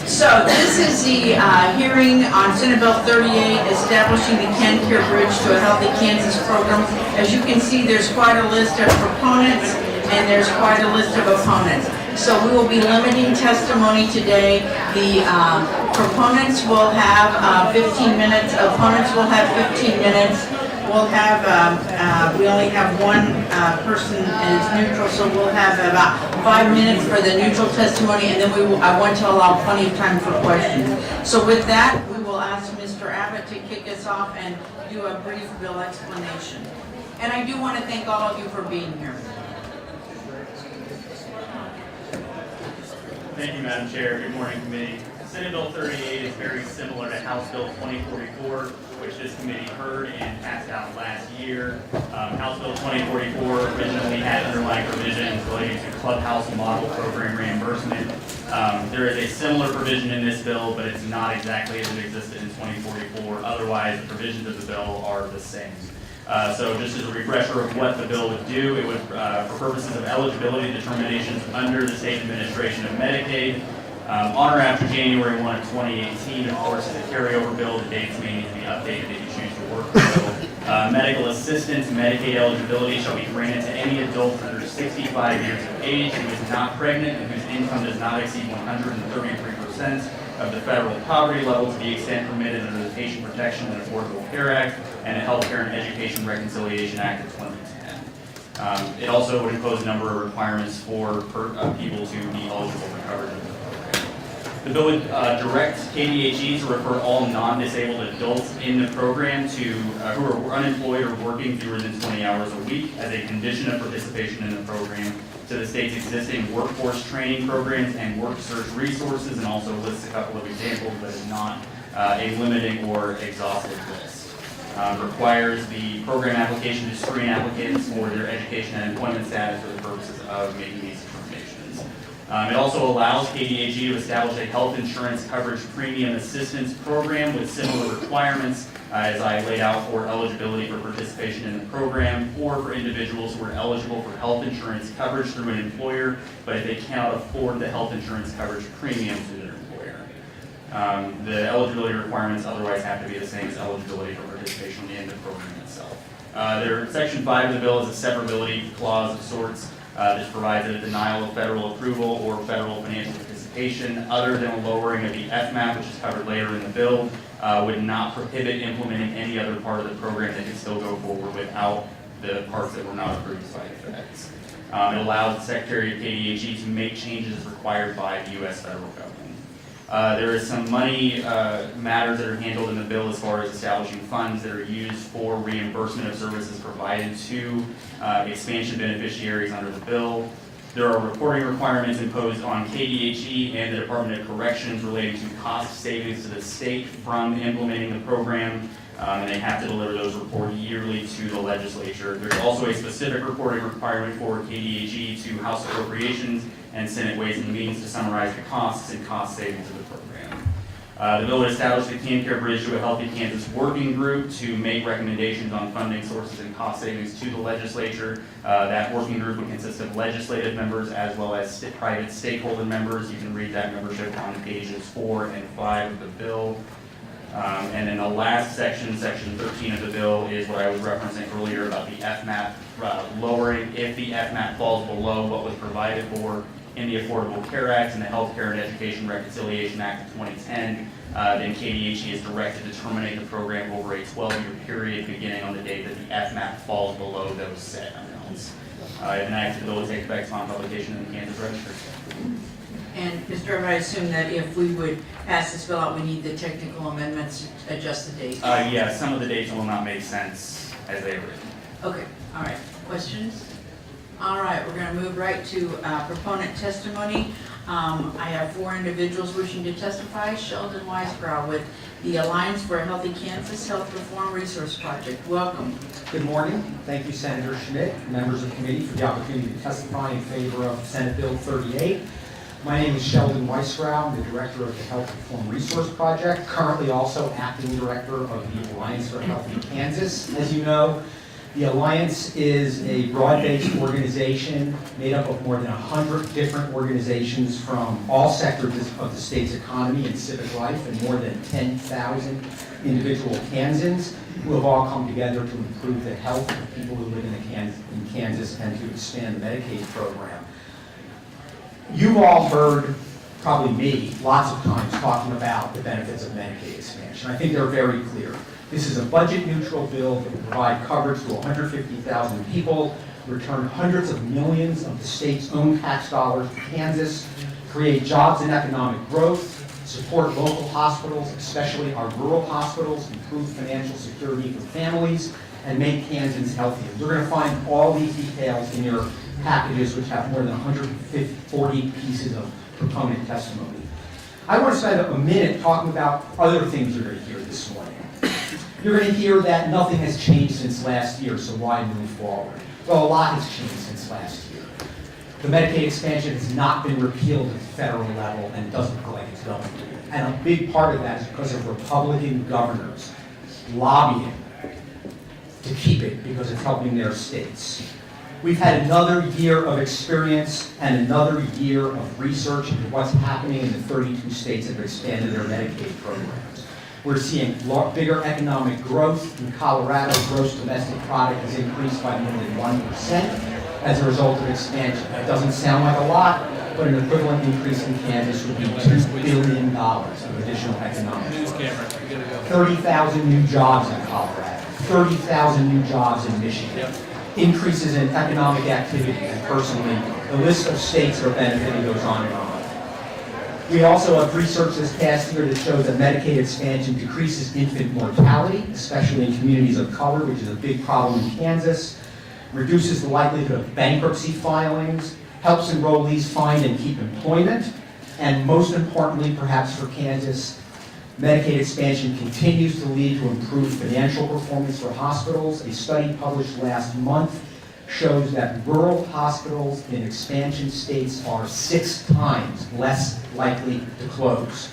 So this is the hearing on Senate Bill 38, establishing the Care Bridge to a Healthy Kansas program. As you can see, there's quite a list of proponents and there's quite a list of opponents. So we will be limiting testimony today. The proponents will have 15 minutes, opponents will have 15 minutes. We'll have, we only have one person is neutral, so we'll have about 5 minutes for the neutral testimony, and then I want to allow plenty of time for questions. So with that, we will ask Mr. Abbott to kick us off and do a brief bill explanation. And I do want to thank all of you for being here. Thank you, Madam Chair. Good morning, committee. Senate Bill 38 is very similar to House Bill 2044, which this committee heard and passed out last year. House Bill 2044 originally had underlying provisions relating to clubhouse model program reimbursement. There is a similar provision in this bill, but it's not exactly as it existed in 2044. Otherwise, the provisions of the bill are the same. So just as a refresher of what the bill would do, it would, for purposes of eligibility determinations under the state administration of Medicaid, on or after January 1 of 2018, of course, is a carryover bill. The dates may need to be updated if you choose to work the bill. Medical assistance Medicaid eligibility shall be granted to any adult under 65 years of age who is not pregnant and whose income does not exceed 133% of the federal poverty level to the extent permitted under the Patient Protection and Affordable Care Act and the Healthcare and Education Reconciliation Act of 2010. It also would impose a number of requirements for people to be eligible for coverage of the program. The bill would direct KDHE to refer all non-disabled adults in the program to who are unemployed or working fewer than 20 hours a week as a condition of participation in the program to the state's existing workforce training programs and work search resources, and also lists a couple of examples, but is not a limiting or exhaustive list. Requires the program application to screen applicants for their education and employment status for the purposes of making these determinations. It also allows KDHE to establish a health insurance coverage premium assistance program with similar requirements as I laid out for eligibility for participation in the program, or for individuals who are eligible for health insurance coverage through an employer, but if they cannot afford the health insurance coverage premium through their employer. The eligibility requirements otherwise have to be the same as eligibility for participation in the program itself. Section 5 of the bill is a severability clause of sorts. This provides that a denial of federal approval or federal financial participation, other than a lowering of the FMAP, which is covered later in the bill, would not prohibit implementing any other part of the program that can still go forward without the parts that were not approved by the feds. It allows the Secretary of KDHE to make changes as required by the U.S. federal government. There is some money matters that are handled in the bill as far as establishing funds that are used for reimbursement of services provided to expansion beneficiaries under the bill. There are reporting requirements imposed on KDHE and the Department of Corrections relating to cost savings to the state from implementing the program, and they have to deliver those reports yearly to the legislature. There's also a specific reporting requirement for KDHE to House Appropriations and Senate Ways and Means to summarize the costs and cost savings of the program. The bill would establish the Care Bridge to a Healthy Kansas working group to make recommendations on funding sources and cost savings to the legislature. That working group would consist of legislative members as well as private stakeholder members. You can read that membership on pages 4 and 5 of the bill. And then the last section, section 13 of the bill, is what I was referencing earlier about the FMAP lowering if the FMAP falls below what was provided for in the Affordable Care Act and the Healthcare and Education Reconciliation Act of 2010, then KDHE is directed to terminate the program over a 12-year period beginning on the date that the FMAP falls below those set amounts. If enacted, the bill will take effect upon publication in the Kansas Register. And Mr. Abbott, I assume that if we would pass this bill out, we need the technical amendments to adjust the date? Yeah, some of the dates will not make sense as they are written. Okay, all right. Questions? All right, we're going to move right to proponent testimony. I have 4 individuals wishing to testify. Sheldon Weisbrow with the Alliance for a Healthy Kansas Health Reform Resource Project. Welcome. Good morning. Thank you, Senator Schmidt, members of the committee, for the opportunity to testify in favor of Senate Bill 38. My name is Sheldon Weisbrow. I'm the director of the Health Reform Resource Project, currently also acting director of the Alliance for a Healthy Kansas. As you know, The Alliance is a broad-based organization made up of more than 100 different organizations from all sectors of the state's economy and civic life, and more than 10,000 individual Kansans who have all come together to improve the health of people who live in Kansas and to expand the Medicaid program. You've all heard, probably me, lots of times talking about the benefits of Medicaid expansion. I think they're very clear. This is a budget-neutral bill that will provide coverage to 150,000 people, return hundreds of millions of the state's own tax dollars to Kansas, create jobs and economic growth, support local hospitals, especially our rural hospitals, improve financial security for families, and make Kansans healthier. You're going to find all these details in your packages, which have more than 140 pieces of proponent testimony. I want to spend a minute talking about other things you're going to hear this morning. You're going to hear that nothing has changed since last year, so why move forward? Well, a lot has changed since last year. The Medicaid expansion has not been repealed at the federal level, and it doesn't look like it's going to. And a big part of that is because of Republican governors lobbying to keep it because it's helping their states. We've had another year of experience and another year of research into what's happening in the 32 states that have expanded their Medicaid programs. We're seeing bigger economic growth. In Colorado, gross domestic product has increased by more than 1% as a result of expansion. That doesn't sound like a lot, but an equivalent increase in Kansas would be $2 billion of additional economic growth. 30,000 new jobs in Colorado, 30,000 new jobs in Michigan. Increases in economic activity, and personally, the list of states that are benefiting goes on and on. We also have research this past year that shows that Medicaid expansion decreases infant mortality, especially in communities of color, which is a big problem in Kansas, reduces the likelihood of bankruptcy filings, helps enrollees find and keep employment, and most importantly, perhaps for Kansas, Medicaid expansion continues to lead to improved financial performance for hospitals. A study published last month shows that rural hospitals in expansion states are 6 times less likely to close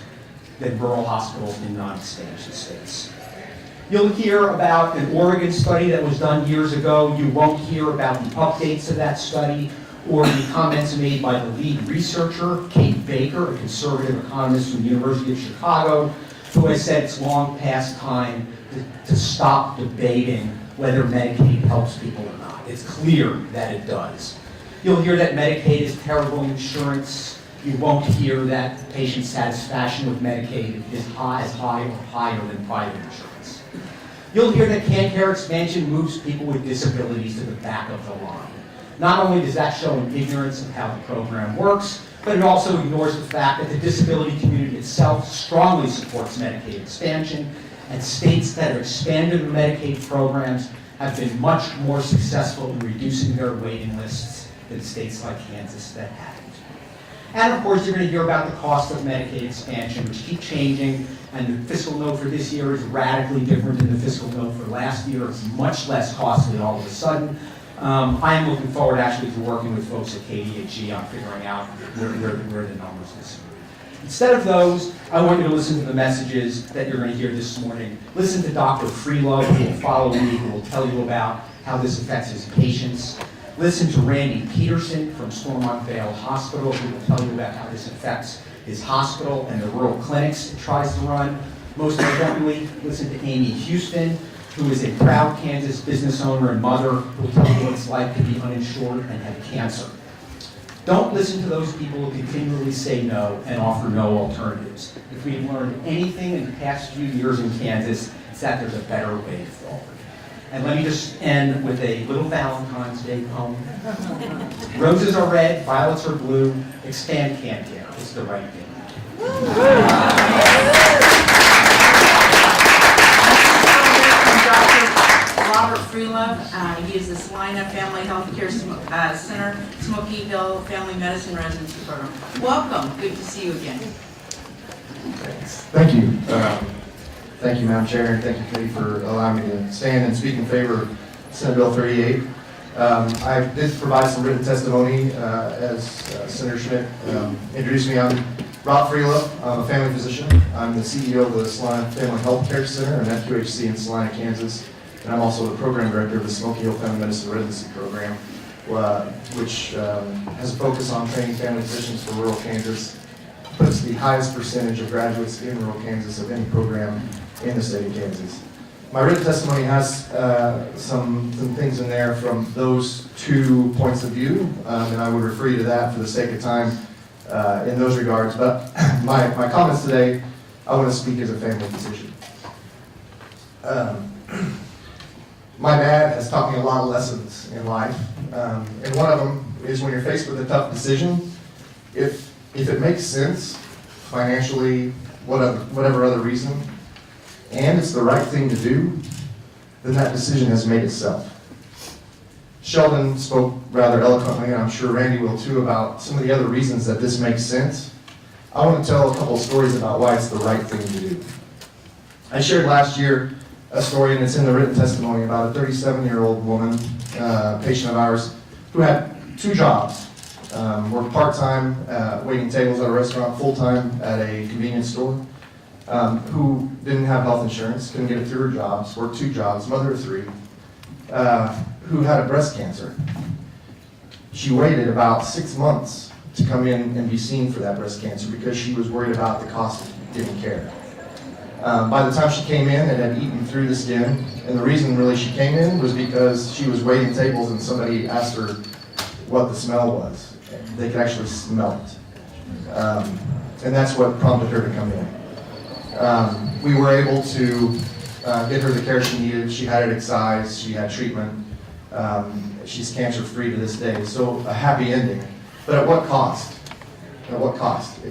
than rural hospitals in non-expansion states. You'll hear about an Oregon study that was done years ago. You won't hear about the updates to that study or the comments made by the lead researcher, Kate Baker, a conservative economist from the University of Chicago, who has said it's long past time to stop debating whether Medicaid helps people or not. It's clear that it does. You'll hear that Medicaid is terrible insurance. You won't hear that patient satisfaction with Medicaid is as high or higher than private insurance. You'll hear that care expansion moves people with disabilities to the back of the line. Not only does that show an ignorance of how the program works, but it also ignores the fact that the disability community itself strongly supports Medicaid expansion, and states that have expanded their Medicaid programs have been much more successful in reducing their waiting lists than states like Kansas that haven't. And of course, you're going to hear about the cost of Medicaid expansion, which keep changing, and the fiscal note for this year is radically different than the fiscal note for last year. It's much less costly all of a sudden. I am looking forward actually to working with folks at KDHE on figuring out where the numbers is. Instead of those, I want you to listen to the messages that you're going to hear this morning. Listen to Dr. Freelo, who will follow me, who will tell you about how this affects his patients. Listen to Randy Peterson from Stormont Vale Hospital, who will tell you about how this affects his hospital and the rural clinics it tries to run. Most importantly, listen to Amy Houston, who is a proud Kansas business owner and mother, who will tell you what it's like to be uninsured and have cancer. Don't listen to those people who continually say no and offer no alternatives. If we've learned anything in the past few years in Kansas, it's that there's a better way forward. And let me just end with a little Valentine's Day poem. Roses are red, violets are blue, expand CanCare. It's the right thing. Robert Freelove. He is the Salina Family Health Care Center, Smoky Hill Family Medicine Residency Program. Welcome. Good to see you again. Thank you. Thank you, Madam Chair, and thank you, Committee, for allowing me to stand and speak in favor of Senate Bill 38. I did provide some written testimony as Senator Schmidt introduced me. I'm Rob Freelove. I'm a family physician. I'm the CEO of the Salina Family Health Care Center, an FQHC in Salina, Kansas. and I'm also the program director of the Smoky Hill Family Medicine Residency Program, which has a focus on training family physicians for rural Kansas. Puts the highest percentage of graduates in rural Kansas of any program in the state of Kansas. My written testimony has some things in there from those 2 points of view, and I would refer you to that for the sake of time in those regards. But my comments today, I want to speak as a family physician. My dad has taught me a lot of lessons in life, and one of them is when you're faced with a tough decision, if it makes sense, financially, whatever other reason, and it's the right thing to do, then that decision has made itself. Sheldon spoke rather eloquently, and I'm sure Randy will too, about some of the other reasons that this makes sense. I want to tell a couple of stories about why it's the right thing to do. I shared last year a story, and it's in the written testimony, about a 37-year-old woman, patient of ours, who had 2 jobs. Worked part-time waiting tables at a restaurant, full-time at a convenience store, who didn't have health insurance, couldn't get it through her jobs, worked 2 jobs, mother of 3, who had a breast cancer. She waited about 6 months to come in and be seen for that breast cancer because she was worried about the cost of getting care. By the time she came in, it had eaten through the skin, and the reason really she came in was because she was waiting tables and somebody asked her what the smell was. They could actually smell it. And that's what prompted her to come in. We were able to get her the care she needed. She had it excised, she had treatment. She's cancer-free to this day, so a happy ending. But at what cost? At what cost?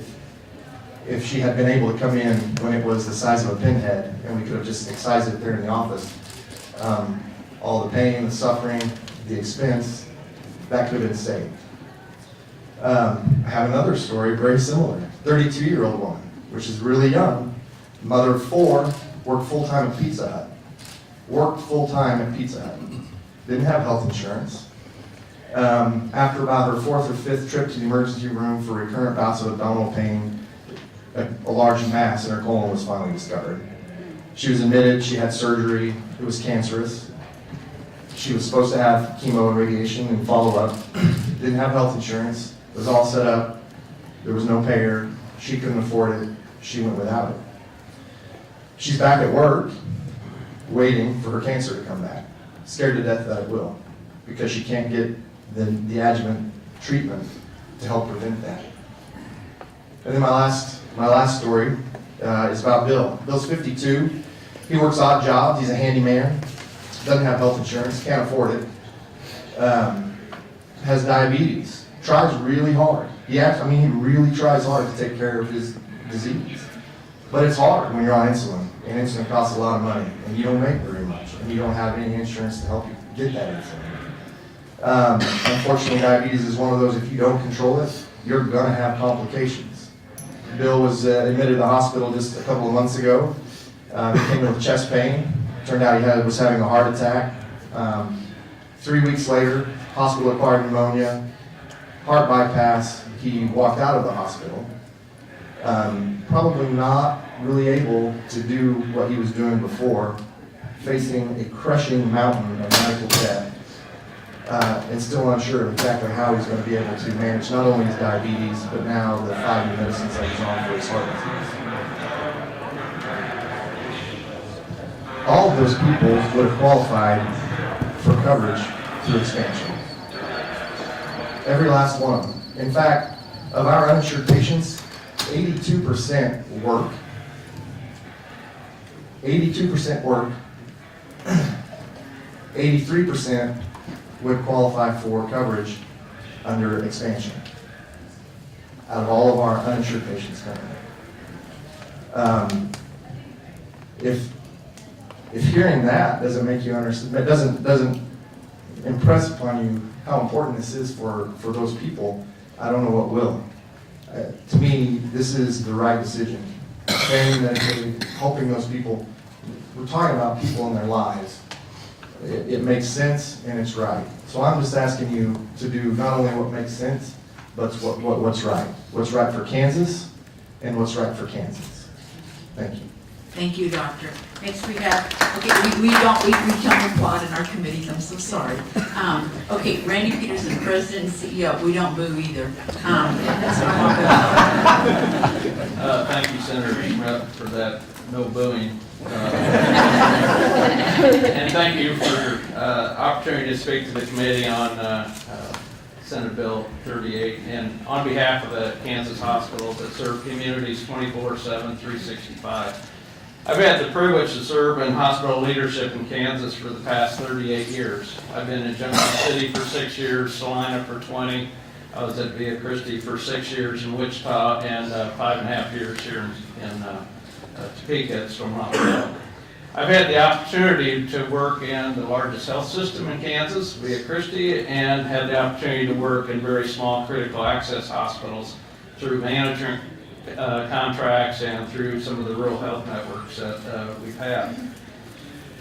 If she had been able to come in when it was the size of a pinhead and we could have just excised it there in the office, all the pain, the suffering, the expense, that could have been saved. I have another story very similar. 32-year-old woman, which is really young, mother of 4, worked full-time at Pizza Hut. Worked full-time at Pizza Hut. Didn't have health insurance. After about her 4th or 5th trip to the emergency room for recurrent bouts of abdominal pain, a large mass in her colon was finally discovered. She was admitted, she had surgery, it was cancerous. She was supposed to have chemo and radiation and follow-up. Didn't have health insurance. It was all set up. There was no payer. She couldn't afford it. She went without it. She's back at work, waiting for her cancer to come back. Scared to death that it will, because she can't get the adjuvant treatment to help prevent that. And then my last story is about Bill. Bill's 52. He works odd jobs. He's a handyman. Doesn't have health insurance. Can't afford it. Has diabetes. Tries really hard. He really tries hard to take care of his disease. But it's hard when you're on insulin, and insulin costs a lot of money, and you don't make very much, and you don't have any insurance to help you get that insulin. Unfortunately, diabetes is one of those, if you don't control it, you're going to have complications. Bill was admitted to the hospital just a couple of months ago. He came in with chest pain. Turned out he was having a heart attack. 3 weeks later, hospital-acquired pneumonia, heart bypass. He walked out of the hospital. Probably not really able to do what he was doing before, facing a crushing mountain of medical debt, and still unsure of exactly how he's going to be able to manage not only his diabetes, but now the 5 new medicines that he's on for his heart disease. All of those people would have qualified for coverage through expansion. Every last one. In fact, of our uninsured patients, 82% work. 82% work. 83% would qualify for coverage under expansion out of all of our uninsured patients currently. If hearing that doesn't make you understand, that doesn't impress upon you how important this is for those people, I don't know what will. To me, this is the right decision. Expanding Medicaid, helping those people. We're talking about people in their lives. It makes sense and it's right. So I'm just asking you to do not only what makes sense, but what's right. What's right for Kansas and what's right for Kansas. Thank you. Thank you, Doctor. Next we have, okay, we don't applaud in our committees, I'm so sorry. Okay, Randy Peterson, President and CEO, we don't boo either. That's what I'm about. Thank you, Senator Schmidt, for that no booing. And thank you for your opportunity to speak to the committee on Senate Bill 38 and on behalf of the Kansas hospitals that serve communities 24/7, 365. I've had the privilege to serve in hospital leadership in Kansas for the past 38 years. I've been in Junction City for 6 years, Salina for 20. I was at Via Christi for 6 years in Wichita and 5.5 years here in Topeka at Stormont. I've had the opportunity to work in the largest health system in Kansas, Via Christi, and had the opportunity to work in very small critical access hospitals through management contracts and through some of the rural health networks that we've had.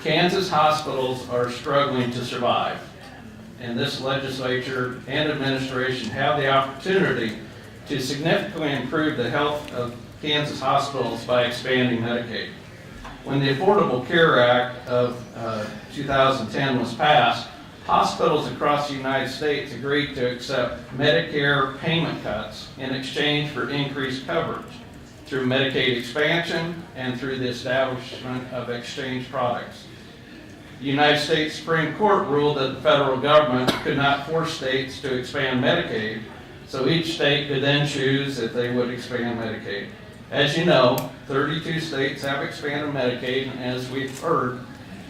Kansas hospitals are struggling to survive, and this legislature and administration have the opportunity to significantly improve the health of Kansas hospitals by expanding Medicaid. When the Affordable Care Act of 2010 was passed, hospitals across the United States agreed to accept Medicare payment cuts in exchange for increased coverage through Medicaid expansion and through the establishment of exchange products. The United States Supreme Court ruled that the federal government could not force states to expand Medicaid, so each state could then choose if they would expand Medicaid. As you know, 32 states have expanded Medicaid, and as we've heard,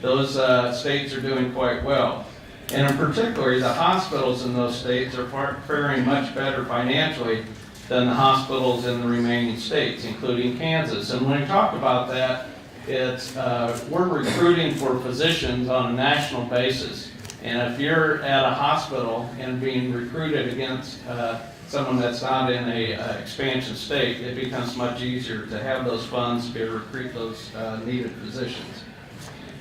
those states are doing quite well. And in particular, the hospitals in those states are faring much better financially than the hospitals in the remaining states, including Kansas. And when we talk about that, it's we're recruiting for physicians on a national basis. And if you're at a hospital and being recruited against someone that's not in a expansion state, it becomes much easier to have those funds to be able to recruit those needed physicians.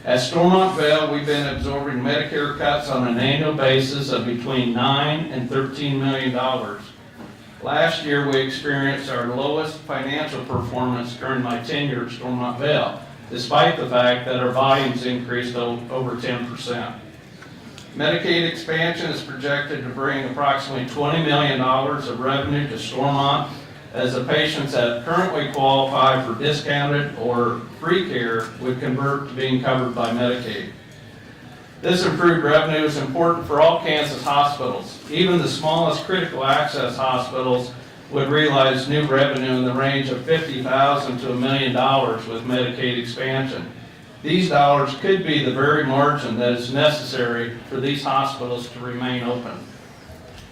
At Stormontville, we've been absorbing Medicare cuts on an annual basis of between $9 and $13 million. Last year, we experienced our lowest financial performance during my tenure at Stormontville, despite the fact that our volumes increased over 10%. Medicaid expansion is projected to bring approximately $20 million of revenue to Stormont, as the patients that currently qualify for discounted or free care would convert to being covered by Medicaid. This improved revenue is important for all Kansas hospitals. Even the smallest critical access hospitals would realize new revenue in the range of $50,000 to $1 million with Medicaid expansion. These dollars could be the very margin that is necessary for these hospitals to remain open.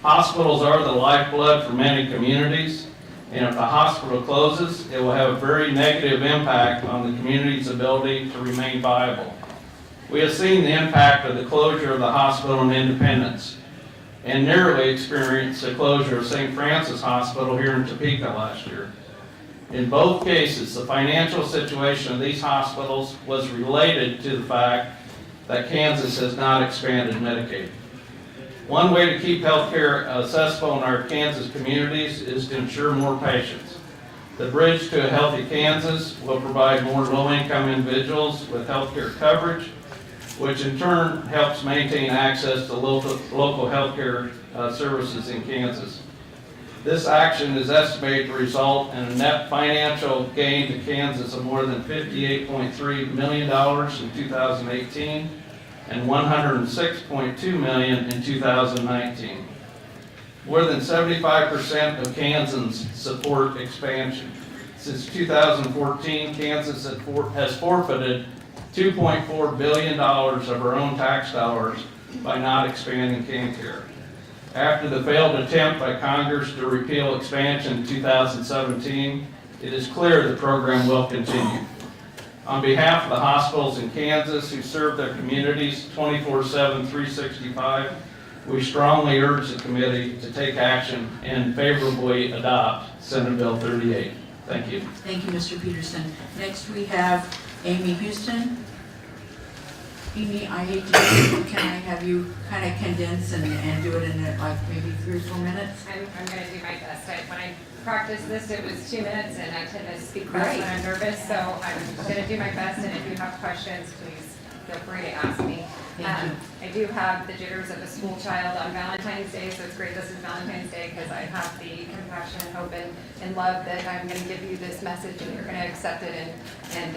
Hospitals are the lifeblood for many communities, and if the hospital closes, it will have a very negative impact on the community's ability to remain viable. We have seen the impact of the closure of the hospital in Independence, and nearly experienced the closure of St. Francis Hospital here in Topeka last year. In both cases, the financial situation of these hospitals was related to the fact that Kansas has not expanded Medicaid. One way to keep health care accessible in our Kansas communities is to ensure more patients. The Bridge to a Healthy Kansas will provide more low-income individuals with health care coverage, which in turn helps maintain access to local health care services in Kansas. This action is estimated to result in a net financial gain to Kansas of more than $58.3 million in 2018 and $106.2 million in 2019. More than 75% of Kansans support expansion. Since 2014, Kansas has forfeited $2.4 billion of our own tax dollars by not expanding CanCare. After the failed attempt by Congress to repeal expansion in 2017, it is clear the program will continue. On behalf of the hospitals in Kansas who serve their communities 24/7, 365, we strongly urge the committee to take action and favorably adopt Senate Bill 38. Thank you. Thank you, Mr. Peterson. Next, we have Amy Houston. Amy, I hate to do it, can I have you kind of condense and do it in like maybe 3 or 4 minutes? I'm gonna do my best. When I practiced this, it was 2 minutes, and I tend to speak fast Great. when I'm nervous, so I'm gonna do my best, and if you have questions, please feel free to ask me. Thank you. I do have the jitters of a school child on Valentine's Day, so it's great this is Valentine's Day, because I have the compassion, hope, and love that I'm gonna give you this message, and you're gonna accept it and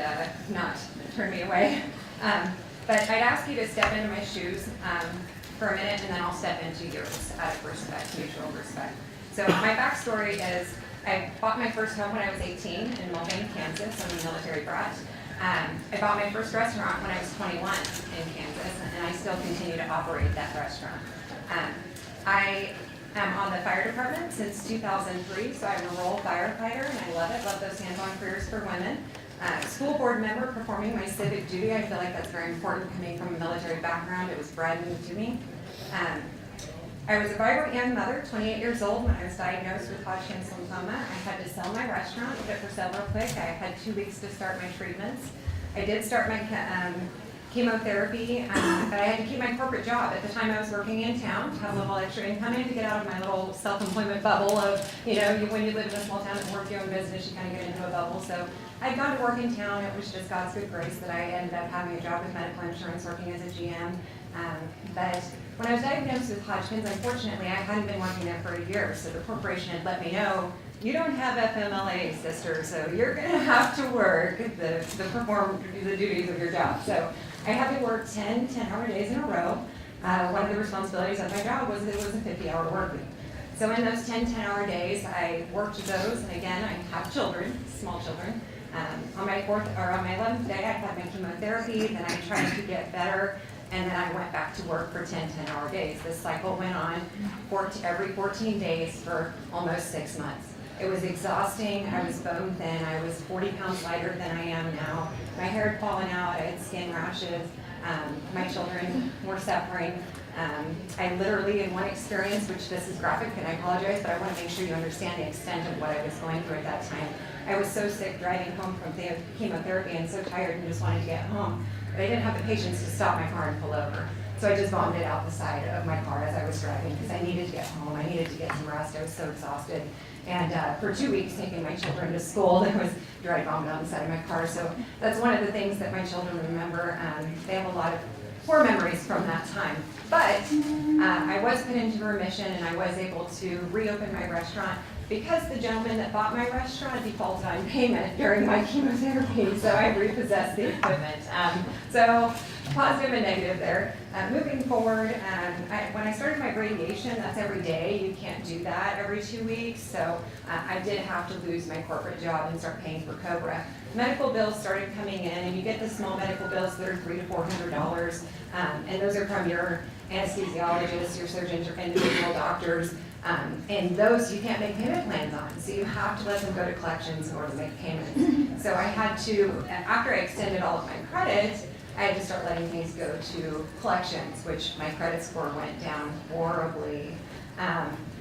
not turn me away. But I'd ask you to step into my shoes for a minute, and then I'll step into yours out of respect, mutual respect. So my backstory is I bought my first home when I was 18 in Mulvane, Kansas. I'm a military brat. I bought my first restaurant when I was 21 in Kansas, and I still continue to operate that restaurant. I am on the fire department since 2003, so I'm a rural firefighter, and I love it. Love those hands-on careers for women. School board member performing my civic duty. I feel like that's very important coming from a military background. It was bred into me. I was a vibrant young mother, 28 years old, when I was diagnosed with Hodgkin's lymphoma. I had to sell my restaurant, put it for sale real quick. I had 2 weeks to start my treatments. I did start my chemotherapy, but I had to keep my corporate job. At the time I was working in town, to have a little extra income and to get out of my little self-employment bubble of, when you live in a small town and work your own business, you kind of get into a bubble. So I'd gone to work in town. It was just God's good grace that I ended up having a job with medical insurance, working as a GM. But when I was diagnosed with Hodgkin's, unfortunately, I hadn't been working there for a year, so the corporation had let me know, you don't have FMLA, sister, so you're going to have to work perform the duties of your job. So I had to work 10 10-hour days in a row. One of the responsibilities of my job was that it was a 50-hour work week. So in those 10 10-hour days, I worked those, and again, I have children, small children. On my 11th day, I had my chemotherapy, then I tried to get better, and then I went back to work for 10 10-hour days. This cycle went on every 14 days for almost 6 months. It was exhausting. I was bone thin. I was 40 pounds lighter than I am now. My hair had fallen out. I had skin rashes. My children were suffering. I literally, in one experience, which this is graphic, and I apologize, but I want to make sure you understand the extent of what I was going through at that time. I was so sick driving home from the chemotherapy and so tired and just wanted to get home. But I didn't have the patience to stop my car and pull over. So I just vomited out the side of my car as I was driving because I needed to get home. I needed to get some rest. I was so exhausted. And for 2 weeks, taking my children to school, there was dry vomit on the side of my car. So that's one of the things that my children remember. They have a lot of poor memories from that time. But I was put into remission, and I was able to reopen my restaurant because the gentleman that bought my restaurant defaulted on payment during my chemotherapy, so I repossessed the equipment. So positive and negative there. Moving forward, when I started my radiation, that's every day. You can't do that every 2 weeks, so I did have to lose my corporate job and start paying for COBRA. Medical bills started coming in, and you get the small medical bills that are $300 to $400, and those are from your anesthesiologists, your surgeons, your individual doctors. And those you can't make payment plans on, so you have to let them go to collections in order to make payments. So I had to, after I extended all of my credit, I had to start letting things go to collections, which my credit score went down horribly.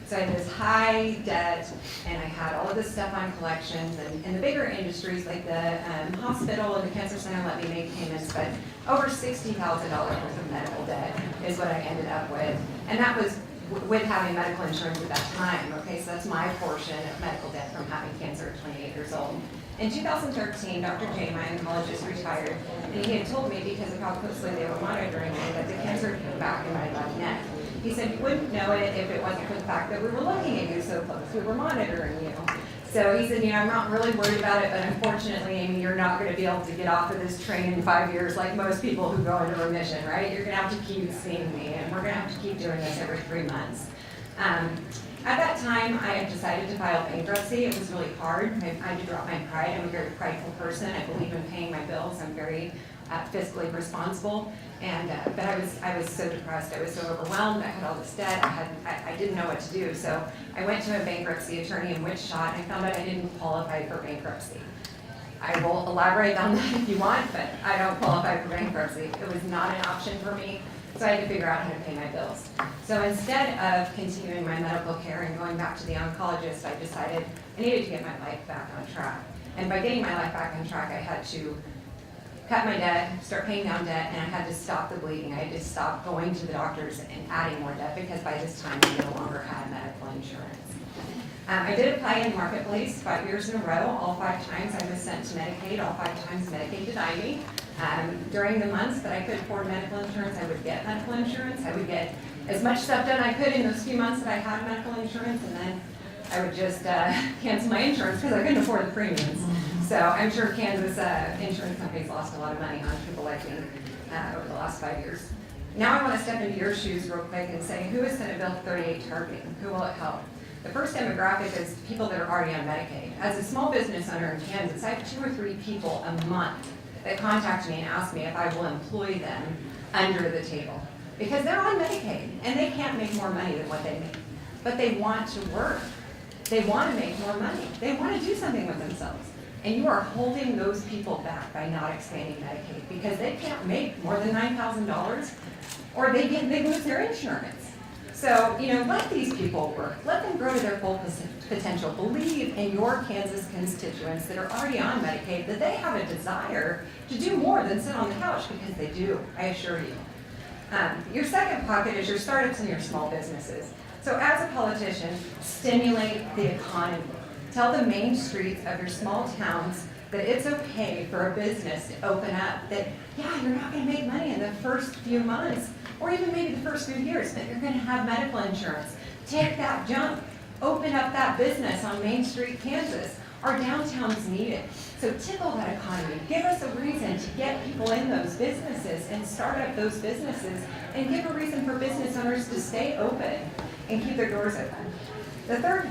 So I had this high debt, and I had all of this stuff on collections, and the bigger industries like the hospital and the cancer center let me make payments, but over $60,000 worth of medical debt is what I ended up with. And that was with having medical insurance at that time. Okay, so that's my portion of medical debt from having cancer at 28 years old. In 2013, Dr. J, my oncologist, retired, and he had told me, because of how closely they were monitoring me, that the cancer came back in my left neck. He said, you wouldn't know it if it wasn't for the fact that we were looking at you so close, we were monitoring you. So he said, I'm not really worried about it, but unfortunately, Amy, you're not going to be able to get off of this train in 5 years like most people who go into remission, right? You're going to have to keep seeing me, and we're going to have to keep doing this every 3 months. At that time, I had decided to file bankruptcy. It was really hard. I had to drop my pride. I'm a very prideful person. I believe in paying my bills. I'm very fiscally responsible. But I was so depressed. I was so overwhelmed. I had all this debt. I didn't know what to do. So I went to a bankruptcy attorney in Wichita, and I found out I didn't qualify for bankruptcy. I will elaborate on that if you want, but I don't qualify for bankruptcy. It was not an option for me. So I had to figure out how to pay my bills. So instead of continuing my medical care and going back to the oncologist, I decided I needed to get my life back on track. And by getting my life back on track, I had to cut my debt, start paying down debt, and I had to stop the bleeding. I had to stop going to the doctors and adding more debt because by this time I no longer had medical insurance. I did apply in the marketplace 5 years in a row. All 5 times I was sent to Medicaid. All 5 times Medicaid denied me. During the months that I could afford medical insurance, I would get medical insurance. I would get as much stuff done I could in those few months that I had medical insurance, and then I would just cancel my insurance because I couldn't afford the premiums. So I'm sure Kansas insurance companies lost a lot of money on people like me over the last 5 years. Now I want to step into your shoes real quick and say, who is Senate Bill 38 targeting? Who will it help? The first demographic is people that are already on Medicaid. As a small business owner in Kansas, I have 2 or 3 people a month that contact me and ask me if I will employ them under the table. Because they're on Medicaid and they can't make more money than what they make. But they want to work. They want to make more money. They want to do something with themselves. And you are holding those people back by not expanding Medicaid because they can't make more than $9,000 or they lose their insurance. So, let these people work. Let them grow to their full potential. Believe in your Kansas constituents that are already on Medicaid that they have a desire to do more than sit on the couch, because they do, I assure you. Your second pocket is your startups and your small businesses. So as a politician, stimulate the economy. Tell the main streets of your small towns that it's okay for a business to open up, that, yeah, you're not going to make money in the first few months, or even maybe the first few years, but you're going to have medical insurance. Take that jump. Open up that business on Main Street, Kansas. Our downtowns need it. So tickle that economy. Give us a reason to get people in those businesses and start up those businesses, and give a reason for business owners to stay open and keep their doors open. The third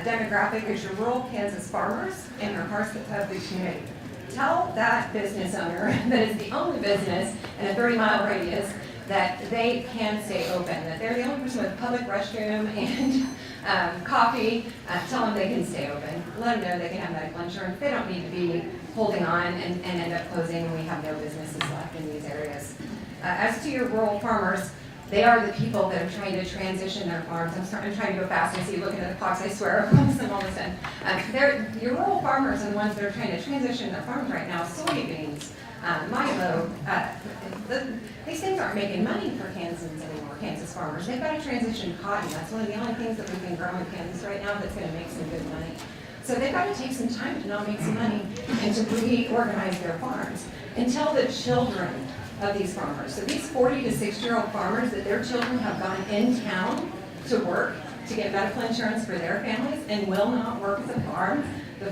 demographic is your rural Kansas farmers and your hearts of the community. Tell that business owner that is the only business in a 30-mile radius that they can stay open, that they're the only person with a public restroom and coffee. Tell them they can stay open. Let them know they can have medical insurance. They don't need to be holding on and end up closing, and we have no businesses left in these areas. As to your rural farmers, they are the people that are trying to transition their farms. I'm trying to go fast. I see you looking at the clocks. I swear, I'm almost done. Your rural farmers are the ones that are trying to transition their farms right now. Soybeans, milo, these things aren't making money for Kansans anymore, Kansas farmers. They've got to transition cotton. That's one of the only things that we can grow in Kansas right now that's going to make some good money. So they've got to take some time to not make some money and to reorganize their farms. And tell the children of these farmers. So these 40 to 60-year-old farmers, that their children have gone in town to work to get medical insurance for their families and will not work at the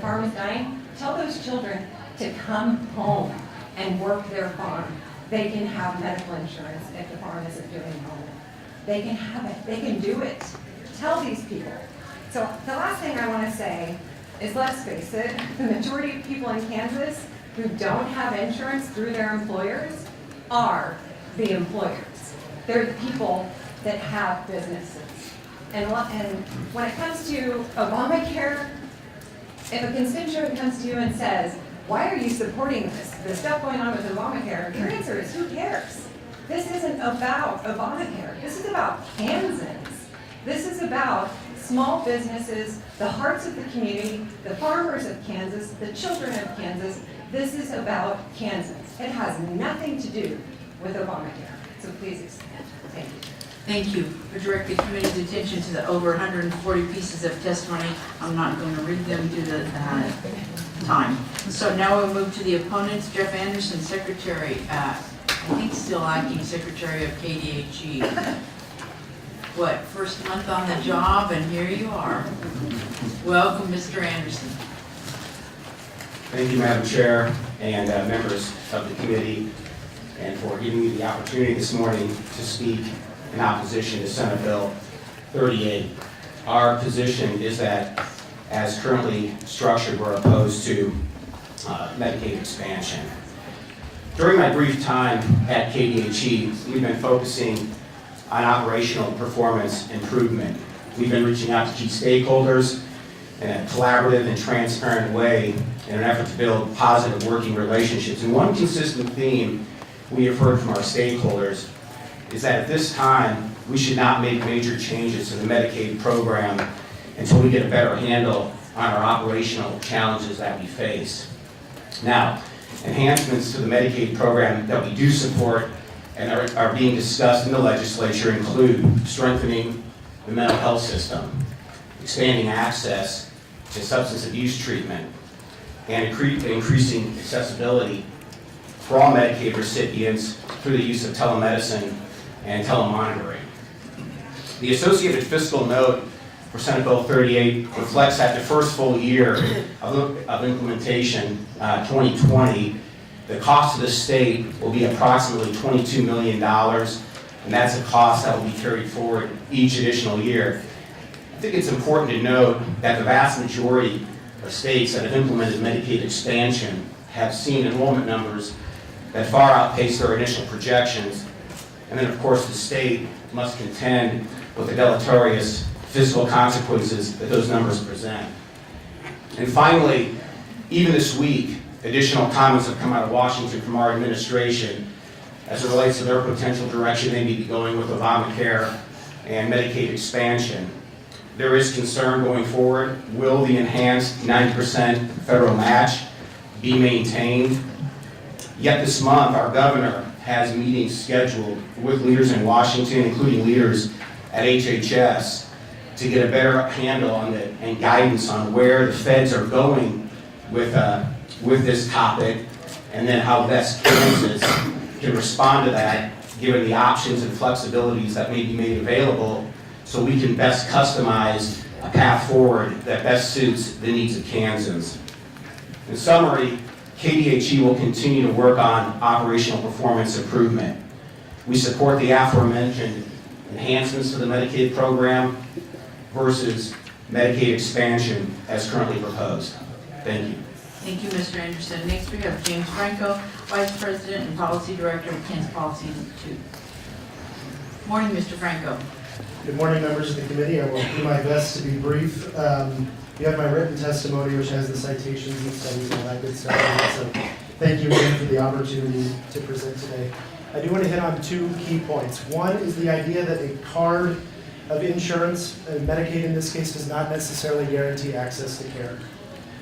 farm is dying. Tell those children to come home and work their farm. They can have medical insurance if the farm isn't doing well. They can have it. They can do it. Tell these people. So the last thing I want to say is, let's face it, the majority of people in Kansas who don't have insurance through their employers are the employers. They're the people that have businesses. And when it comes to Obamacare, if a constituent comes to you and says, why are you supporting this? The stuff going on with Obamacare, your answer is, who cares? This isn't about Obamacare. This is about Kansans. This is about small businesses, the hearts of the community, the farmers of Kansas, the children of Kansas. This is about Kansans. It has nothing to do with Obamacare. So please expand. Thank you. Thank you for directing the committee's attention to the over 140 pieces of testimony. I'm not going to read them due to time. So now we'll move to the opponents. Jeff Anderson, Secretary, I think still acting Secretary of KDHE. What, first month on the job, and here you are. Welcome, Mr. Anderson. Thank you, Madam Chair, and members of the committee, and for giving me the opportunity this morning to speak in opposition to Senate Bill 38. Our position is that, as currently structured, we're opposed to Medicaid expansion. During my brief time at KDHE, we've been focusing on operational performance improvement. We've been reaching out to key stakeholders in a collaborative and transparent way in an effort to build positive working relationships. And one consistent theme we have heard from our stakeholders is that at this time, we should not make major changes to the Medicaid program until we get a better handle on our operational challenges that we face. Now, Enhancements to the Medicaid program that we do support and are being discussed in the legislature include strengthening the mental health system, expanding access to substance abuse treatment, and increasing accessibility for all Medicaid recipients through the use of telemedicine and telemonitoring. The associated fiscal note for Senate Bill 38 reflects that the first full year of implementation, 2020, the cost to the state will be approximately $22 million, and that's a cost that will be carried forward each additional year. I think it's important to note that the vast majority of states that have implemented Medicaid expansion have seen enrollment numbers that far outpace their initial projections, and then of course the state must contend with the deleterious fiscal consequences that those numbers present. And finally, even this week, additional comments have come out of Washington from our administration as it relates to their potential direction they may be going with Obamacare and Medicaid expansion. There is concern going forward, will the enhanced 90% federal match be maintained? Yet this month, our governor has meetings scheduled with leaders in Washington, including leaders at HHS, to get a better handle on it and guidance on where the feds are going with this topic, and then how best Kansas can respond to that, given the options and flexibilities that may be made available, so we can best customize a path forward that best suits the needs of Kansans. In summary, KDHE will continue to work on operational performance improvement. We support the aforementioned enhancements to the Medicaid program versus Medicaid expansion as currently proposed. Thank you. Thank you, Mr. Anderson. Next, we have James Franco, Vice President and Policy Director of Kansas Policy Institute. Morning, Mr. Franco. Good morning, members of the committee. I will do my best to be brief. You have my written testimony, which has the citations and studies and all that good stuff. So thank you again for the opportunity to present today. I do want to hit on two key points. One is the idea that a card of insurance, and Medicaid in this case, does not necessarily guarantee access to care.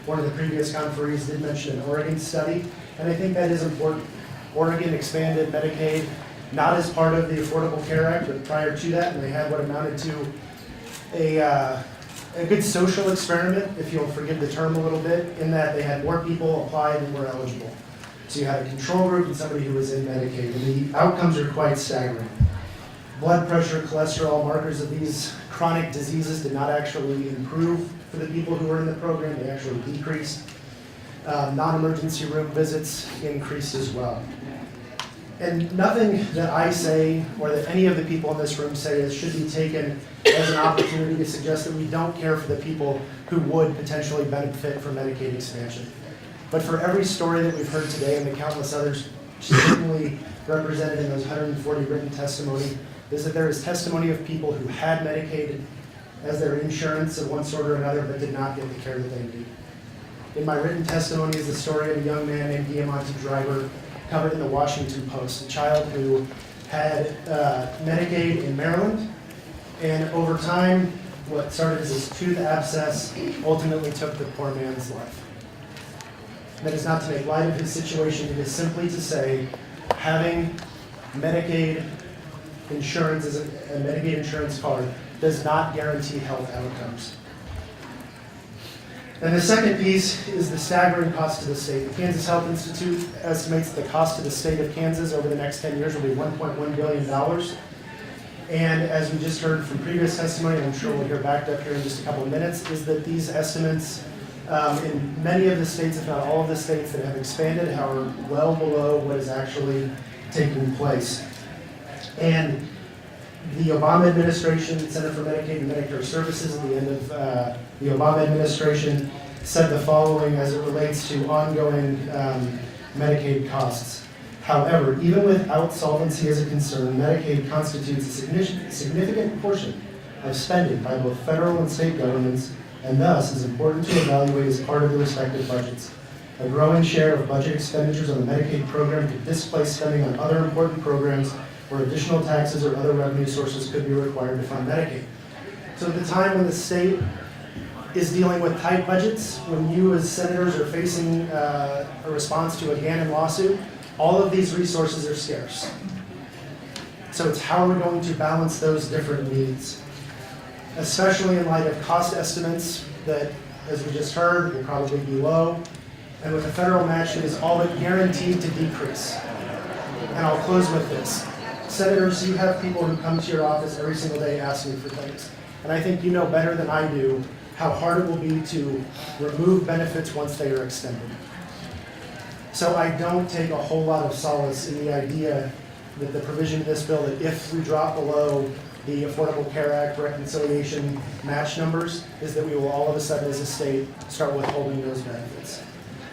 One of the previous conferees did mention an Oregon study, and I think that is important. Oregon expanded Medicaid not as part of the Affordable Care Act, but prior to that, and they had what amounted to a good social experiment, if you'll forgive the term a little bit, in that they had more people apply than were eligible. So you had a control group and somebody who was in Medicaid, and the outcomes are quite staggering. Blood pressure, cholesterol, markers of these chronic diseases did not actually improve for the people who were in the program, they actually decreased. Non-emergency room visits increased as well. And nothing that I say or that any of the people in this room say should be taken as an opportunity to suggest that we don't care for the people who would potentially benefit from Medicaid expansion. But for every story that we've heard today and the countless others certainly represented in those 140 written testimony, is that there is testimony of people who had Medicaid as their insurance of one sort or another, but did not get the care that they need. In my written testimony is the story of a young man named Diamante Driver, covered in the Washington Post, a child who had Medicaid in Maryland, and over time, what started as a tooth abscess ultimately took the poor man's life. That is not to make light of his situation, it is simply to say having Medicaid insurance as a Medicaid insurance card does not guarantee health outcomes. And the second piece is the staggering cost to the state. The Kansas Health Institute estimates the cost to the state of Kansas over the next 10 years will be $1.1 billion. And as we just heard from previous testimony, and I'm sure we'll hear backed up here in just a couple of minutes, is that these estimates in many of the states, if not all of the states that have expanded, are well below what is actually taking place. And the Obama administration, Center for Medicaid and Medicare Services, at the end of the Obama administration, said the following as it relates to ongoing Medicaid costs. However, even without solvency as a concern, Medicaid constitutes a significant portion of spending by both federal and state governments, and thus is important to evaluate as part of the respective budgets. A growing share of budget expenditures on the Medicaid program could displace spending on other important programs where additional taxes or other revenue sources could be required to fund Medicaid. So at the time when the state is dealing with tight budgets. When you as senators are facing a response to a Gannon lawsuit, all of these resources are scarce. So it's how we're going to balance those different needs, especially in light of cost estimates that, as we just heard, will probably be low, and with a federal match that is all but guaranteed to decrease. And I'll close with this. Senators, you have people who come to your office every single day asking for things. And I think you know better than I do how hard it will be to remove benefits once they are extended. So I don't take a whole lot of solace in the idea that the provision of this bill, that if we drop below the Affordable Care Act reconciliation match numbers, is that we will all of a sudden as a state start withholding those benefits.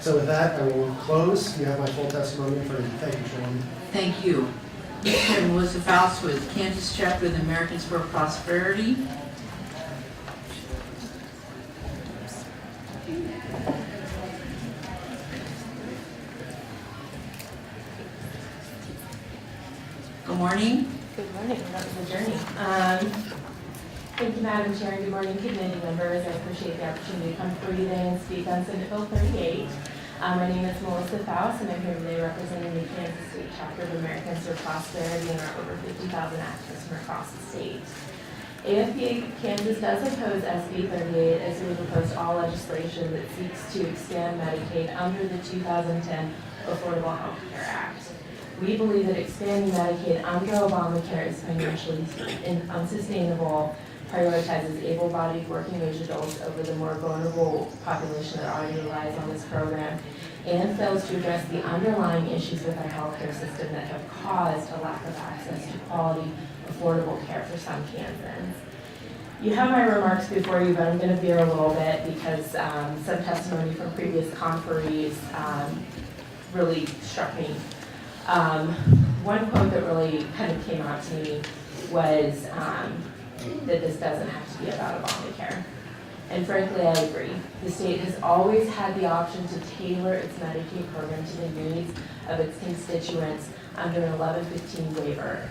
So with that, I will close. You have my full testimony in front of you. Thank you, Chairman. Thank you. And Melissa Faust with Kansas Chapter of the Americans for Prosperity. Good morning. Good morning, welcome to the journey. Thank you, Madam Chair, and good morning, committee members. I appreciate the opportunity to come before you today and speak on Senate Bill 38. My name is Melissa Faust, and I'm here today representing the Kansas State Chapter of Americans for Prosperity and our over 50,000 activists from across the state. AFPA Kansas does oppose SB-38 as we oppose all legislation that seeks to expand Medicaid under the 2010 Affordable Health Care Act. We believe that expanding Medicaid under Obamacare is financially unsustainable, prioritizes able-bodied working-age adults over the more vulnerable population that already relies on this program, and fails to address the underlying issues with our healthcare system that have caused a lack of access to quality, affordable care for some Kansans. You have my remarks before you, but I'm going to veer a little bit because some testimony from previous conferees really struck me. One quote that really kind of came out to me was that this doesn't have to be about Obamacare. And frankly, I agree. The state has always had the option to tailor its Medicaid program to the needs of its constituents under an 1115 waiver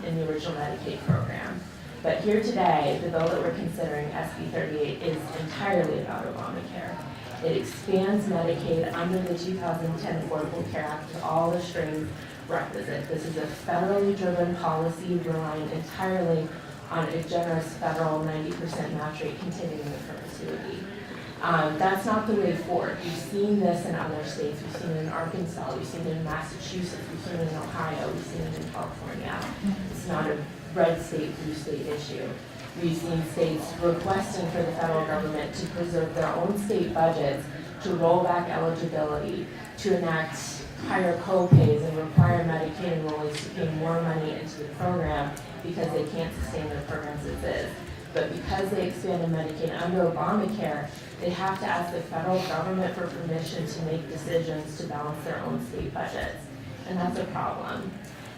in the original Medicaid program. But here today, the bill that we're considering, SB-38, is entirely about Obamacare. It expands Medicaid under the 2010 Affordable Care Act to all the strings requisite. This is a federally driven policy relying entirely on a generous federal 90% match rate continuing in perpetuity. That's not the way forward. We've seen this in other states. We've seen it in Arkansas. We've seen it in Massachusetts. We've seen it in Ohio. We've seen it in California. It's not a red state, blue state issue. We've seen states requesting for the federal government to preserve their own state budgets, to roll back eligibility, to enact higher co-pays and require Medicaid enrollees to pay more money into the program because they can't sustain their programs as is. But because they expanded Medicaid under Obamacare, they have to ask the federal government for permission to make decisions to balance their own state budgets. And that's a problem.